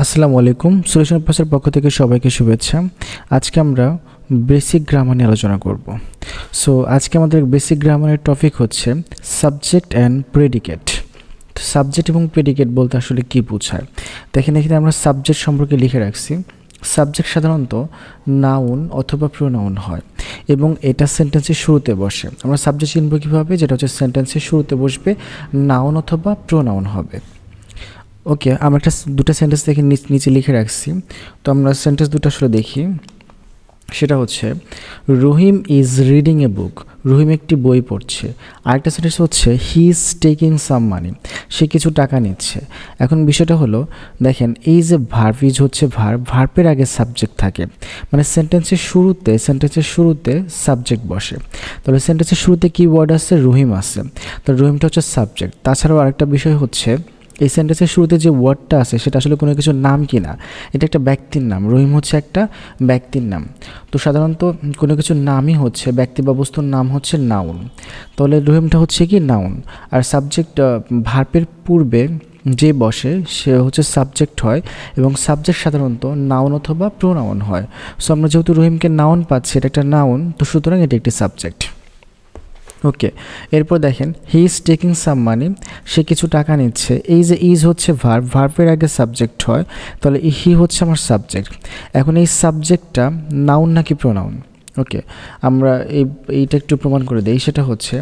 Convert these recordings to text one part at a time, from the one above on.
আসসালামু আলাইকুম। সলিউশন পাসের পক্ষ থেকে সবাইকে শুভেচ্ছা। আজকে আমরা বেসিক গ্রামার নিয়ে আলোচনা করব। সো আজকে আমাদের বেসিক গ্রামারের টপিক হচ্ছে সাবজেক্ট অ্যান্ড প্রেডিকেট। সাবজেক্ট এবং প্রেডিকেট বলতে আসলে কী বোঝায় দেখেন, এখানে আমরা সাবজেক্ট সম্পর্কে লিখে রাখছি। সাবজেক্ট সাধারণত নাউন অথবা প্রোনাউন হয় এবং এটা সেন্টেন্সের শুরুতে বসে। আমরা সাবজেক্ট চিনব কীভাবে? যেটা হচ্ছে সেন্টেন্সের শুরুতে বসবে, নাউন অথবা প্রোনাউন হবে। ওকে, আমরা দুটো সেন্টেন্স দেখে নিচে লিখে রাখছি। তো আমরা সেন্টেন্স দুটো আসলে দেখি। সেটা হচ্ছে রহিম ইজ রিডিং এ বুক, রহিম একটি বই পড়ছে। আরেকটা সেন্টেন্স হচ্ছে হি ইজ টেকিং সাম মানি, সে কিছু টাকা নিচ্ছে। এখন বিষয়টা হলো দেখেন, এই যে ভার্ব, ইজ হচ্ছে ভার্ব, ভার্বের আগে সাবজেক্ট থাকে, মানে সেন্টেন্সের শুরুতে সাবজেক্ট বসে। তাহলে সেন্টেন্সের শুরুতে কি ওয়ার্ড আছে? রহিম আছে। তো রহিমটা হচ্ছে সাবজেক্ট। তাছাড়াও আরেকটা বিষয় হচ্ছে এই সেন্টেন্সের শুরুতে যে ওয়ার্ডটা আছে সেটা আসলে কোনো কিছুর নাম কি না, এটা একটা ব্যক্তির নাম। রহিম হচ্ছে একটা ব্যক্তির নাম। তো সাধারণত কোনো কিছুর নামই হচ্ছে, ব্যক্তি বা বস্তুর নাম হচ্ছে নাউন। তাহলে রহিমটা হচ্ছে কি নাউন। আর সাবজেক্ট ভার্বের পূর্বে যে বসে সে হচ্ছে সাবজেক্ট হয়, এবং সাবজেক্ট সাধারণত নাউন অথবা প্রোনাউন হয়। সো আমরা যেহেতু রহিমকে নাউন পাচ্ছি, এটা একটা নাউন, তো সুতরাং এটি একটি সাবজেক্ট। ওকে, এরপর দেখেন হি ইজ টেকিং সাম মানি, সে কিছু টাকা নিচ্ছে। এই যে ইজ হচ্ছে ভার্ব, ভার্বের আগে সাবজেক্ট হয়, তাহলে হি হচ্ছে আমার সাবজেক্ট। এখন এই সাবজেক্টটা নাউন নাকি প্রোনাউন? ওকে, আমরা এইটা একটু প্রমাণ করে দিই। সেটা হচ্ছে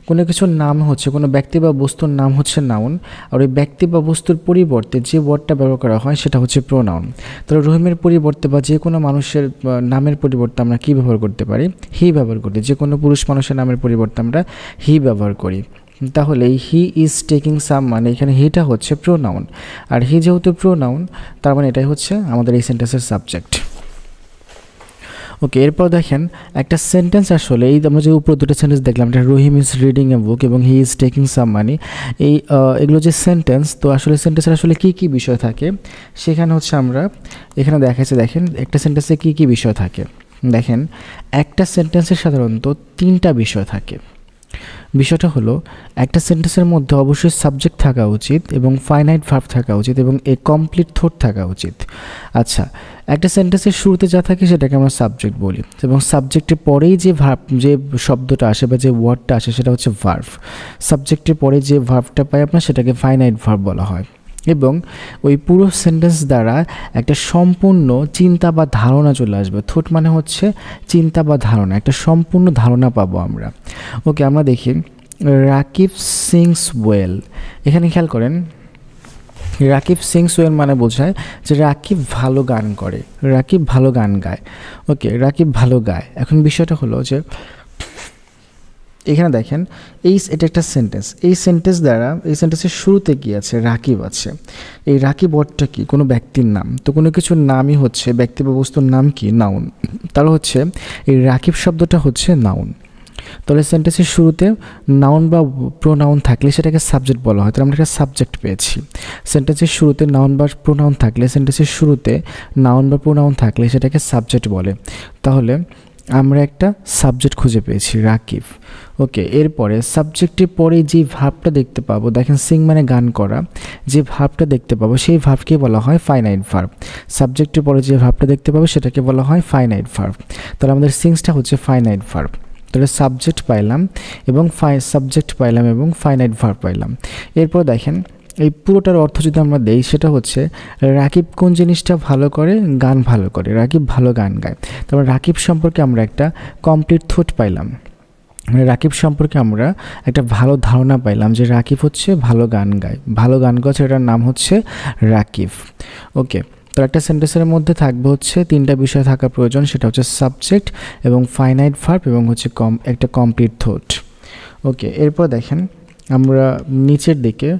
কোনো কিছুর নাম হচ্ছে, কোনো ব্যক্তি বা বস্তুর নাম হচ্ছে নাউন, আর ওই ব্যক্তি বা বস্তুর পরিবর্তে যে ওয়ার্ডটা ব্যবহার করা হয় সেটা হচ্ছে প্রোনাউন। তাহলে রহিমের পরিবর্তে বা যে কোনো মানুষের নামের পরিবর্তে আমরা কী ব্যবহার করতে পারি? হি ব্যবহার করি। যে কোনো পুরুষ মানুষের নামের পরিবর্তে আমরা হি ব্যবহার করি। তাহলে হি ইজ টেকিং সাম মানে এখানে হিটা হচ্ছে প্রোনাউন, আর হি যেহেতু প্রোনাউন তার মানে এটাই হচ্ছে আমাদের এই সেন্টেন্সের সাবজেক্ট। ওকে, এরপর দেখেন একটা সেন্টেন্স আসলে এই আমরা যে উপর দুটো সেন্টেন্স দেখলাম, এটা রহিম ইজ রিডিং এ বুক এবং হি ইজ টেকিং সাম মানি, এগুলো যে সেন্টেন্স, তো আসলে সেন্টেন্সের আসলে কী কী বিষয় থাকে সেখানে হচ্ছে আমরা এখানে দেখাচ্ছি। দেখেন একটা সেন্টেন্সে কী কী বিষয় থাকে। দেখেন একটা সেন্টেন্সের সাধারণত তিনটা বিষয় থাকে। বিষয়টা হলো একটা সেন্টেন্সের মধ্যে অবশ্যই সাবজেক্ট থাকা উচিত এবং ফাইনাইট ভার্ব থাকা উচিত এবং এ কমপ্লিট থট থাকা উচিত। আচ্ছা, একটা সেন্টেন্সের শুরুতে যা থাকে সেটাকে আমরা সাবজেক্ট বলি, এবং সাবজেক্টের পরেই যে ভার্ব, যে শব্দটা আসে বা যে ওয়ার্ডটা আসে সেটা হচ্ছে ভার্ব। সাবজেক্টের পরে যে ভার্বটা পাই আপনার সেটাকে ফাইনাইট ভার্ব বলা হয়। এবং ওই পুরো সেন্টেন্স দ্বারা একটা সম্পূর্ণ চিন্তা বা ধারণা চলে আসবে। থট মানে হচ্ছে চিন্তা বা ধারণা, একটা সম্পূর্ণ ধারণা পাবো আমরা। ওকে, আমরা দেখি রাকিব সিংস ওয়েল। এখানে খেয়াল করেন, রাকিব সিংস ওয়েল মানে বোঝায় যে রাকিব ভালো গান করে, রাকিব ভালো গান গায়। ওকে, রাকিব ভালো গায়। এখন বিষয়টা হলো যে এখানে দেখেন এটা একটা সেন্টেন্স। এই সেন্টেন্স দ্বারা এই সেন্টেন্সের শুরুতে কি আছে? রাকিব আছে। এই রাকিব ওয়ার্ডটা কি? কোনো ব্যক্তির নাম। তো কোনো কিছুর নামই হচ্ছে, ব্যক্তি বা বস্তুর নাম কি? নাউন। তাহলে হচ্ছে এই রাকিব শব্দটা হচ্ছে নাউন। তাহলে সেন্টেন্সের শুরুতে নাউন বা প্রোনাউন থাকলে সেটাকে সাবজেক্ট বলা হয়। তাহলে আমরা একটা সাবজেক্ট পেয়েছি। সেন্টেন্সের শুরুতে নাউন বা প্রোনাউন থাকলে, সেন্টেন্সের শুরুতে নাউন বা প্রোনাউন থাকলে সেটাকে সাবজেক্ট বলে। তাহলে আমরা একটা সাবজেক্ট খুঁজে পেয়েছি, রাকিব। ওকে, এরপরে সাবজেক্টের পরে যে ভার্বটা দেখতে পাবো, দেখেন সিং মানে গান করা, যে ভার্বটা দেখতে পাবো সেই ভার্বকে বলা হয় ফাইনাইট ভার্ব। সাবজেক্টের পরে যে ভার্বটা দেখতে পাবো সেটাকে বলা হয় ফাইনাইট ভার্ব। তাহলে আমাদের সিংসটা হচ্ছে ফাইনাইট ভার্ব। তাহলে সাবজেক্ট পাইলাম এবং ফাইনাইট ভার্ব পাইলাম। এরপর দেখেন এই পুরোটার অর্থ যদি আমরা দেই, সেটা হচ্ছে রাকিব কোন জিনিসটা ভালো করে? গান ভালো করে। রাকিব ভালো গান গায়। তারপর রাকিব সম্পর্কে আমরা একটা কমপ্লিট থট পাইলাম, মানে রাকিব সম্পর্কে আমরা একটা ভালো ধারণা পাইলাম যে রাকিব হচ্ছে ভালো গান গায়, ভালো গান গাচ্ছে, এটার নাম হচ্ছে রাকিব। ওকে, তো একটা সেন্টেন্সের মধ্যে থাকবে হচ্ছে তিনটা বিষয় থাকা প্রয়োজন, সেটা হচ্ছে সাবজেক্ট এবং ফাইনাইট ভার্ব এবং হচ্ছে একটা কমপ্লিট থট। ওকে, এরপর দেখেন আমরা নিচের দিকে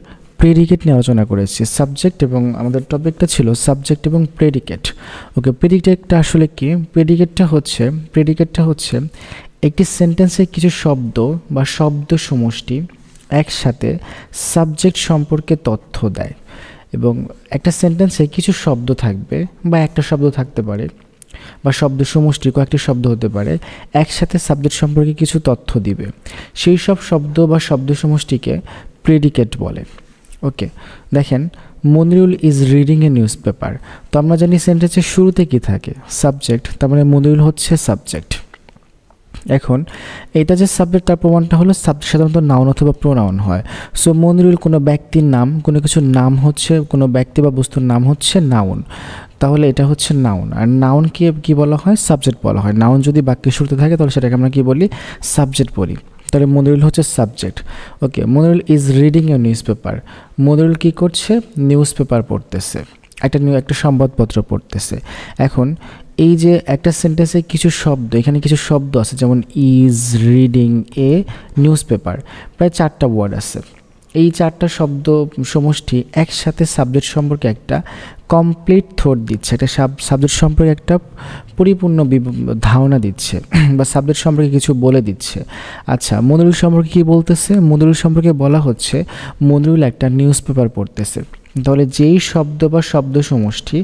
প্রেডিকেট নিয়ে আলোচনা করেছি। সাবজেক্ট এবং আমাদের টপিকটা ছিল সাবজেক্ট এবং প্রেডিকেট। ওকে, প্রেডিকেটটা আসলে কি? প্রেডিকেটটা হচ্ছে একটি সেন্টেন্সে কিছু শব্দ বা শব্দ সমষ্টি একসাথে সাবজেক্ট সম্পর্কে তথ্য দেয়। এবং একটা সেন্টেন্সে কিছু শব্দ থাকবে বা একটা শব্দ থাকতে পারে বা শব্দ সমষ্টি কয়েকটি শব্দ হতে পারে, একসাথে সাবজেক্ট সম্পর্কে কিছু তথ্য দিবে। সেই সব শব্দ বা শব্দ সমষ্টিকে প্রেডিকেট বলে। ওকে, দেখেন Monirul is reading a news paper. তো আমরা জানি সেন্টেন্সের শুরুতে কি থাকে, সাবজেক্ট, তার মানে মনিরুল হচ্ছে সাবজেক্ট। এখন এটা যে সাবজেক্ট তার প্রমাণটা হলো সাবজেক্ট সাধারণত নাউন অথবা প্রোনাউন হয়। সো মনিরুল কোনো ব্যক্তির নাম, কোনো কিছুর নাম হচ্ছে, কোনো ব্যক্তি বা বস্তুর নাম হচ্ছে নাউন, তাহলে এটা হচ্ছে নাউন। আর নাউনকে কি বলা হয়, সাবজেক্ট বলা হয়। নাউন যদি বাক্যের শুরুতে থাকে তাহলে সেটাকে আমরা কি বলি, সাবজেক্ট বলি। তাহলে মনিরুল হচ্ছে subject. Okay, Monirul is reading a newspaper. Monirul কী করছে, নিউজ পেপার পড়তেছে, একটা সংবাদপত্র পড়তেছে। এখন এই যে একটা সেন্টেন্সে কিছু শব্দ, এখানে কিছু শব্দ আছে, যেমন is reading a news paper, প্রায় 4টা ওয়ার্ড আছে। এই 4টা শব্দ সমষ্টি একসাথে সাবজেক্ট সম্পর্কে একটা কমপ্লিট থট দিচ্ছে, একটা সাবজেক্ট সম্পর্কে একটা পরিপূর্ণ ধারণা দিচ্ছে বা সাবজেক্ট সম্পর্কে কিছু বলে দিচ্ছে। আচ্ছা, মনিরুল সম্পর্কে কী বলতেছে, মনিরুল সম্পর্কে বলা হচ্ছে মনিরুল একটা নিউজ পেপার পড়তেছে। তাহলে যেই শব্দ বা শব্দ সমষ্টি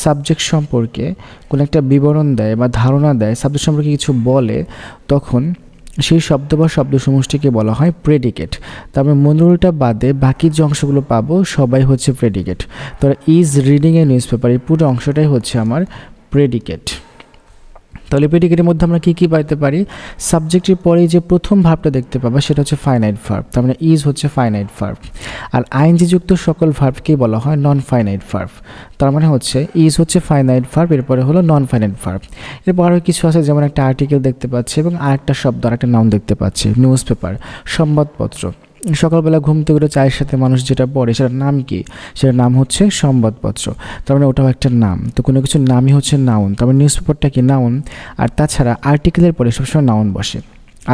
সাবজেক্ট সম্পর্কে কোনো একটা বিবরণ দেয় বা ধারণা দেয়, সাবজেক্ট সম্পর্কে কিছু বলে, তখন সেই শব্দ বা শব্দ সমষ্টিকে বলা হয় প্রেডিকেট। তারপরে মনিরুলটা বাদে বাকি যে অংশগুলো পাবো সবাই হচ্ছে প্রেডিকেট। তো is reading a news paper, এই পুরো অংশটাই হচ্ছে আমার প্রেডিকেট। তাহলে প্রেডিকেটের মধ্যে আমরা কী কী পাইতে পারি, সাবজেক্টের পরে যে প্রথম ভার্বটা দেখতে পাবো সেটা হচ্ছে ফাইনাইট ভার্ব, তার মানে ইজ হচ্ছে ফাইনাইট ভার্ব। আর আইএনজি যুক্ত সকল ভার্বকেই বলা হয় নন ফাইনাইট ভার্ব। তার মানে হচ্ছে ইজ হচ্ছে ফাইনাইট ভার্ব, এরপরে হলো নন ফাইনাইট ভার্ব। এরপর আরও কিছু আছে, যেমন একটা আর্টিকেল দেখতে পাচ্ছি এবং আরেকটা শব্দ, আরেকটা নাউন দেখতে পাচ্ছি, নিউজ পেপার, সংবাদপত্র। সকালবেলা ঘুম থেকে উঠে চায়ের সাথে মানুষ যেটা পড়ে সেটার নাম কি, সেটার নাম হচ্ছে সংবাদপত্র, তার মানে ওটাও একটা নাম। তো কোনো কিছুর নামই হচ্ছে নাউন, তার মানে নিউজ পেপারটা কি, নাউন। আর তাছাড়া আর্টিকেলের পরে সবসময় নাউন বসে,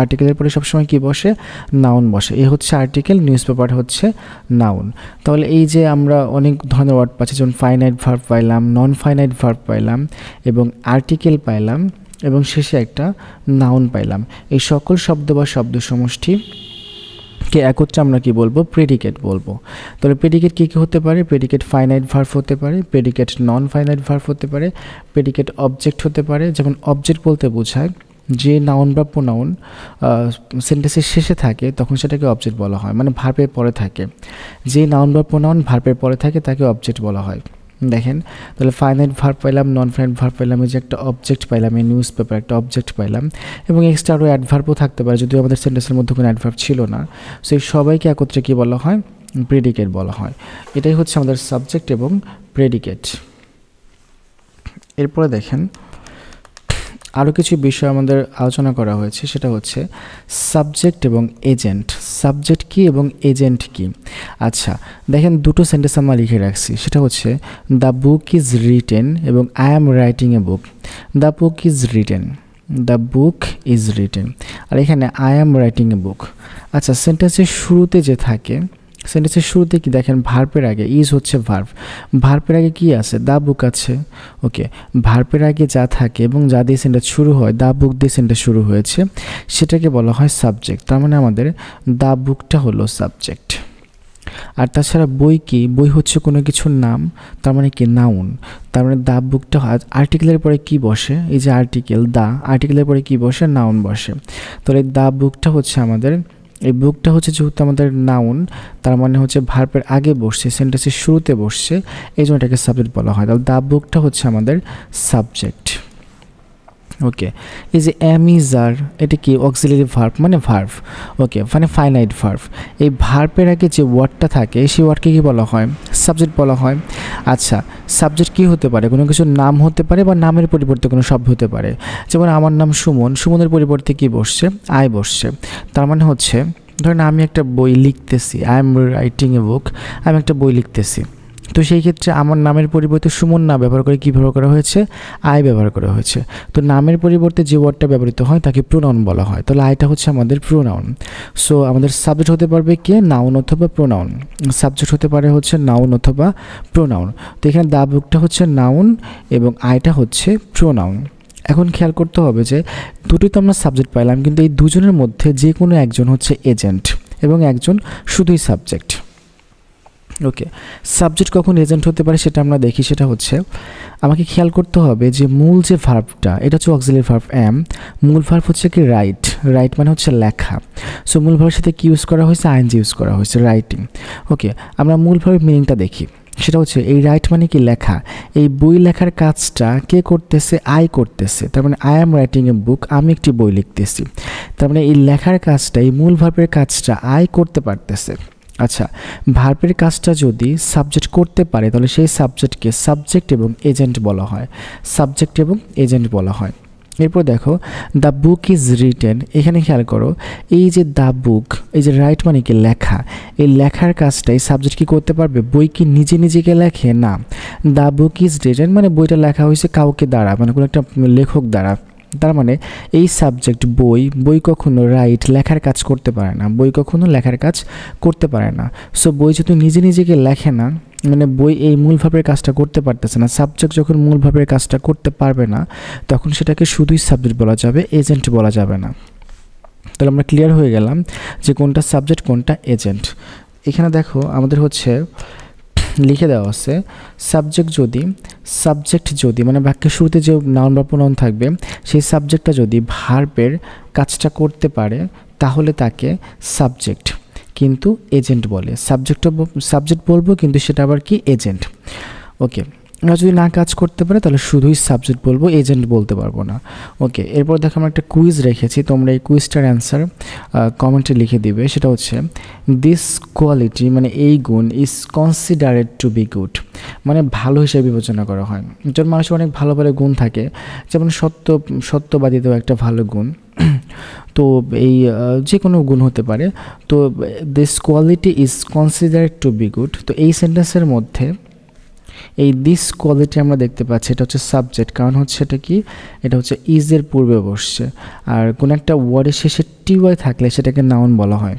আর্টিকেলের পরে সবসময় কি বসে, নাউন বসে। এই হচ্ছে আর্টিকেল, নিউজ পেপার হচ্ছে নাউন। তাহলে এই যে আমরা অনেক ধরনের ওয়ার্ড পাচ্ছি, যেমন ফাইনাইট ভার্ব পাইলাম, নন ফাইনাইট ভার্ব পাইলাম, এবং আর্টিকেল পাইলাম, এবং শেষে একটা নাউন পাইলাম। এই সকল শব্দ বা শব্দ সমষ্টি কে একত্রে আমরা কি বলবো, প্রেডিকেট বলবো। তাহলে প্রেডিকেট কী কী হতে পারে, প্রেডিকেট ফাইনাইট ভার্ব হতে পারে, প্রেডিকেট নন ফাইনাইট ভার্ব হতে পারে, প্রেডিকেট অবজেক্ট হতে পারে। যেমন অবজেক্ট বলতে বোঝায় যে নাউন বা প্রোনাউন সেন্টেন্সের শেষে থাকে তখন সেটাকে অবজেক্ট বলা হয়, মানে ভার্বের পরে থাকে। যে নাউন বা প্রোনাউন ভার্বের পরে থাকে তাকে অবজেক্ট বলা হয়। দেখেন, তাহলে ফাইনাইট ভার্ব পাইলাম, নন ফাইনাইট ভার্ব পাইলাম, এই যে একটা অবজেক্ট পাইলাম, এই নিউজ পেপার একটা অবজেক্ট পাইলাম, এবং এক্সট্রা আরও অ্যাডভার্বও থাকতে পারে, যদিও আমাদের সেন্টেন্সের মধ্যে কোনো অ্যাডভার্ব ছিল না। সো এই সবাইকে একত্রে কী বলা হয়, প্রেডিকেট বলা হয়। এটাই হচ্ছে আমাদের সাবজেক্ট এবং প্রেডিকেট। এরপরে দেখেন আরও কিছু বিষয় আমাদের আলোচনা করা হয়েছে, সেটা হচ্ছে সাবজেক্ট এবং এজেন্ট। সাবজেক্ট কী এবং এজেন্ট কী। আচ্ছা দেখেন, দুটো সেন্টেন্স আমরা লিখে রাখছি, সেটা হচ্ছে দ্য বুক ইজ রিটেন এবং I am writing a book. The book is written, the book is written, আর এখানে আই অ্যাম রাইটিং এ বুক। আচ্ছা, সেন্টেন্সের শুরুতে যে থাকে, সেন্টেন্সের শুরুতে কি দেখেন, ভার্বের আগে ইজ হচ্ছে ভার্ব, ভার্বের আগে কি আছে, দ্য বুক আছে। ওকে, ভার্বের আগে যা থাকে এবং যা দিয়ে সেন্টেন্স শুরু হয়, দ্য বুক দিয়ে সেন্টেন্স শুরু হয়েছে, সেটাকে বলা হয় সাবজেক্ট। তার মানে আমাদের দ্য বুকটা হলো সাবজেক্ট। আর তাছাড়া বই কি, বই হচ্ছে কোনো কিছুর নাম, তার মানে কি, নাউন। তার মানে দ্য বুকটা, আর্টিকেলের পরে কি বসে, এই যে আর্টিকেল দ্য, আর্টিকেলের পরে কি বসে, নাউন বসে। তাহলে দ্য বুকটা হচ্ছে আমাদের, এই বুকটা হচ্ছে যেহেতু আমাদের নাউন, তার মানে হচ্ছে ভার্বের আগে বসছে, সেন্টেন্সের শুরুতে বসছে, এই জন্য এটাকে সাবজেক্ট বলা হয়। তাহলে দ্য বুকটা হচ্ছে আমাদের সাবজেক্ট। ওকে, এই যে এম ইজ আর, এটা কি অক্সিলারি ভার্ব, মানে ভার্ব। ওকে, মানে ফাইনাইট ভার্ব। এই ভার্বের আগে যে ওয়ার্ডটা থাকে সেই ওয়ার্ডকে কী বলা হয়, সাবজেক্ট বলা হয়। আচ্ছা, সাবজেক্ট কী হতে পারে, কোনো কিছুর নাম হতে পারে বা নামের পরিবর্তে কোনো শব্দ হতে পারে। যেমন আমার নাম সুমন, সুমনের পরিবর্তে কি বসছে, আই বসছে। তার মানে হচ্ছে ধরেন আমি একটা বই লিখতেছি, আই এম রাইটিং এ বুক, আমি একটা বই লিখতেছি। তো সেই ক্ষেত্রে আমার নামের পরিবর্তে সুমন না ব্যবহার করে কী ব্যবহার করা হয়েছে, আই ব্যবহার করা হয়েছে। তো নামের পরিবর্তে যে ওয়ার্ডটা ব্যবহৃত হয় তাকে প্রোনাউন বলা হয়। তাহলে আইটা হচ্ছে আমাদের প্রোনাউন। সো আমাদের সাবজেক্ট হতে পারবে কে, নাউন অথবা প্রোনাউন। সাবজেক্ট হতে পারে হচ্ছে নাউন অথবা প্রোনাউন। তো এখানে দ্য বুকটা হচ্ছে নাউন এবং আইটা হচ্ছে প্রোনাউন। এখন খেয়াল করতে হবে যে দুটোই তো আমরা সাবজেক্ট পাইলাম, কিন্তু এই দুজনের মধ্যে যে কোনো একজন হচ্ছে এজেন্ট এবং একজন শুধুই সাবজেক্ট। ওকে, সাবজেক্ট কখন এজেন্ট হতে পারে সেটা আমরা দেখি। সেটা হচ্ছে আমাকে খেয়াল করতে হবে যে মূল যে ভার্বটা এটা হচ্ছে অক্সিলারি ভার্ব অ্যাম, মূল ভার্ব হচ্ছে কি রাইট, রাইট মানে হচ্ছে লেখা। সো মূল ভার্বের সাথে কি ইউজ করা হয়েছে, আইএনজি ইউজ করা হয়েছে, রাইটিং। ওকে, আমরা মূল ভার্বের মিনিংটা দেখি। সেটা হচ্ছে এই রাইট মানে কি লেখা, এই বই লেখার কাজটা কে করতেছে, আই করতেছে। তার মানে আই এম রাইটিং এ বুক, আমি একটি বই লিখতেছি। তার মানে এই লেখার কাজটা, এই মূল ভার্বের কাজটা আই করতে পারতেছে। আচ্ছা, ভার্বের কাজটা যদি সাবজেক্ট করতে পারে তাহলে সেই সাবজেক্টকে সাবজেক্ট এবং এজেন্ট বলা হয়, সাবজেক্ট এবং এজেন্ট বলা হয়। এরপর দেখো দ্য বুক ইজ রিটেন, এখানে খেয়াল করো এই যে দ্য বুক, এই যে রাইট মানে কি লেখা, এই লেখার কাজটাই সাবজেক্ট কি করতে পারবে, বই কি নিজে নিজেকে লেখে না। দ্য বুক ইজ রিটেন মানে বইটা লেখা হয়েছে কাউকে দ্বারা, মানে কোনো একটা লেখক দ্বারা। তার মানে এই সাবজেক্ট বই, বই কখনো রাইট লেখার কাজ করতে পারে না, বই কখনো লেখার কাজ করতে পারে না। সো বই যেহেতু নিজে নিজেকে লেখে না, মানে বই এই মূল ভাবের কাজটা করতে পারতেছে না। সাবজেক্ট যখন মূল ভাবের কাজটা করতে পারবে না তখন সেটাকে শুধুই সাবজেক্ট বলা যাবে, এজেন্ট বলা যাবে না। তাহলে আমরা ক্লিয়ার হয়ে গেলাম যে কোনটা সাবজেক্ট কোনটা এজেন্ট। এখানে দেখো আমাদের হচ্ছে লিখে দেওয়া আছে সাবজেক্ট যদি মানে বাক্যের শুরুতে যে নাউন বা প্রোনাউন থাকবে সেই সাবজেক্টটা যদি ভার্বের কাজটা করতে পারে তাহলে তাকে সাবজেক্ট কিন্তু এজেন্ট বলে। সাবজেক্ট বলবো কিন্তু সেটা আবার কি এজেন্ট। ওকে, আমরা যদি না কাজ করতে পারে তাহলে শুধুই সাবজেক্ট বলবো, এজেন্ট বলতে পারবো না। ওকে, এরপর দেখো আমরা একটা কুইজ রেখেছি, তোমরা এই কুইজটার অ্যান্সার কমেন্টে লিখে দিবে। সেটা হচ্ছে দিস কোয়ালিটি মানে এই গুণ is considered to be good, মানে ভালো হিসেবে বিবেচনা করা হয়। একজন মানুষের অনেক ভালো ভালো গুণ থাকে, যেমন সত্যবাদিতাও একটা ভালো গুণ। তো এই যে কোনো গুণ হতে পারে। তো this quality is considered to be good, তো এই সেন্টেন্সের মধ্যে এই দিস কোয়ালিটি আমরা দেখতে পাচ্ছি এটা হচ্ছে সাবজেক্ট, কারণ হচ্ছে এটা কি, এটা হচ্ছে ইজের পূর্বে বসছে। আর কোনো একটা ওয়ার্ডের শেষে টিওয়াই থাকলে সেটাকে নাউন বলা হয়।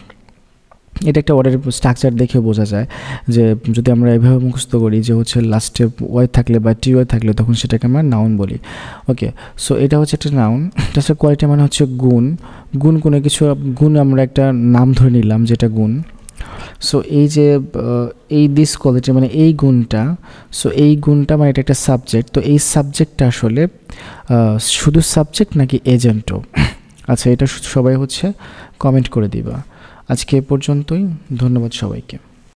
এটা একটা ওয়ার্ডের স্ট্রাকচার দেখে বোঝা যায় যে যদি আমরা এভাবে মুখস্থ করি যে হচ্ছে লাস্টে ওয়াই থাকলে বা টিওয়াই থাকলে তখন সেটাকে আমরা নাউন বলি। ওকে, সো এটা হচ্ছে একটা নাউন। তাছাড়া কোয়ালিটি মানে হচ্ছে গুণ, কোনো কিছু গুণ আমরা একটা নাম ধরে নিলাম যেটা গুণ। সো এই যে এই দিস কোয়ালিটি মানে এই গুণটা, সো এই গুণটা মানে এটা একটা সাবজেক্ট। তো এই সাবজেক্টটা আসলে শুধু সাবজেক্ট নাকি এজেন্টও? আচ্ছা, এটা সবাই হচ্ছে কমেন্ট করে দিবা। আজকে এ পর্যন্তই, ধন্যবাদ সবাইকে।